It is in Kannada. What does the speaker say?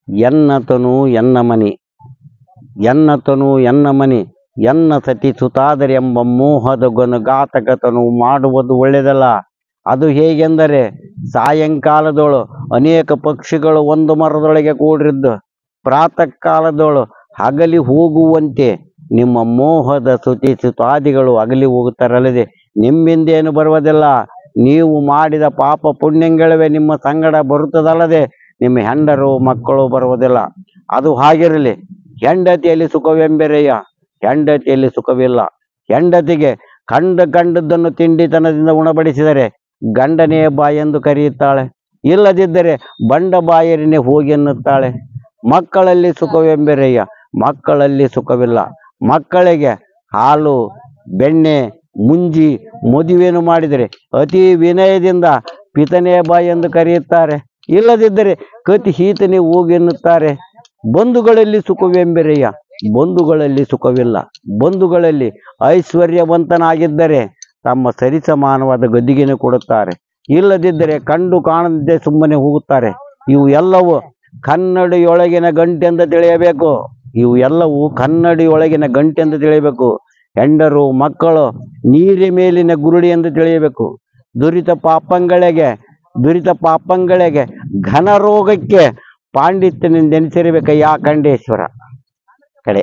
ಎನ್ನತನು ಎನ್ನ ಮನಿ, ಎನ್ನತನು ಎನ್ನ ಮನಿ, ಎನ್ನ ಸತಿ ಸುತಾದರೆಂಬ ಮೋಹದ ಘಾತಕತನು ಮಾಡುವುದು ಒಳ್ಳೆಯದಲ್ಲ. ಅದು ಹೇಗೆಂದರೆ, ಸಾಯಂಕಾಲದೋಳು ಅನೇಕ ಪಕ್ಷಿಗಳು ಒಂದು ಮರದೊಳಗೆ ಕೂಡಿದ್ದು ಪ್ರಾತಃ ಕಾಲದೋಳು ಅಗಲಿ ಹೋಗುವಂತೆ ನಿಮ್ಮ ಮೋಹದ ಸುತಾದಿಗಳು ಅಗಲಿ ಹೋಗುತ್ತಾರಲ್ಲದೆ ನಿಮ್ಮಿಂದೇನು ಬರುವುದಿಲ್ಲ. ನೀವು ಮಾಡಿದ ಪಾಪ ಪುಣ್ಯಗಳವೇ ನಿಮ್ಮ ಸಂಗಡ ಬರುತ್ತದಲ್ಲದೆ ನಿಮ್ಮ ಹೆಂಡರು ಮಕ್ಕಳು ಬರುವುದಿಲ್ಲ. ಅದು ಹಾಗಿರಲಿ. ಹೆಂಡತಿಯಲ್ಲಿ ಸುಖವೆಂಬೆರೆಯ, ಹೆಂಡತಿಯಲ್ಲಿ ಸುಖವಿಲ್ಲ. ಹೆಂಡತಿಗೆ ಕಂಡದ್ದನ್ನು ತಿಂಡಿತನದಿಂದ ಉಣಬಡಿಸಿದರೆ ಗಂಡನೇ ಬಾಯಿ ಎಂದು ಕರೆಯುತ್ತಾಳೆ, ಇಲ್ಲದಿದ್ದರೆ ಬಂಡ ಬಾಯರಿನೇ ಹೋಗಿ ಎನ್ನುತ್ತಾಳೆ. ಮಕ್ಕಳಲ್ಲಿ ಸುಖವೆಂಬೆರೆಯ, ಮಕ್ಕಳಲ್ಲಿ ಸುಖವಿಲ್ಲ. ಮಕ್ಕಳಿಗೆ ಹಾಲು ಬೆಣ್ಣೆ ಮುಂಜಿ ಮದುವೆಯನ್ನು ಮಾಡಿದರೆ ಅತಿ ವಿನಯದಿಂದ ಪಿತನೇ ಬಾಯಿ ಎಂದು ಕರೆಯುತ್ತಾರೆ, ಇಲ್ಲದಿದ್ದರೆ ಕತಿ ಹೀತನೇ ಹೋಗಿ ಎನ್ನುತ್ತಾರೆ. ಬಂಧುಗಳಲ್ಲಿ ಸುಖವೆಂಬೆರೆಯ, ಬಂಧುಗಳಲ್ಲಿ ಸುಖವಿಲ್ಲ. ಬಂಧುಗಳಲ್ಲಿ ಐಶ್ವರ್ಯವಂತನಾಗಿದ್ದರೆ ತಮ್ಮ ಸರಿಸಮಾನವಾದ ಗದ್ದಿಗೆಯನ್ನು ಕೊಡುತ್ತಾರೆ, ಇಲ್ಲದಿದ್ದರೆ ಕಂಡು ಕಾಣದೆ ಸುಮ್ಮನೆ ಹೋಗುತ್ತಾರೆ. ಇವು ಎಲ್ಲವೂ ಕನ್ನಡಿಯೊಳಗಿನ ಗಂಟೆಂದು ತಿಳಿಯಬೇಕು. ಇವು ಎಲ್ಲವೂ ಕನ್ನಡಿಯೊಳಗಿನ ಗಂಟೆಂದು ತಿಳಿಯಬೇಕು. ಹೆಂಡರು ಮಕ್ಕಳು ನೀರಿ ಮೇಲಿನ ಗುರುಡಿ ಎಂದು ತಿಳಿಯಬೇಕು. ದುರಿತ ಪಾಪಂಗಳಿಗೆ ಘನ ರೋಗಕ್ಕೆ ಪಾಂಡಿತ್ಯನೆಂದೆನಿಸಿರಬೇಕಯ್ಯ ಖಂಡೇಶ್ವರ ಕಡೆ.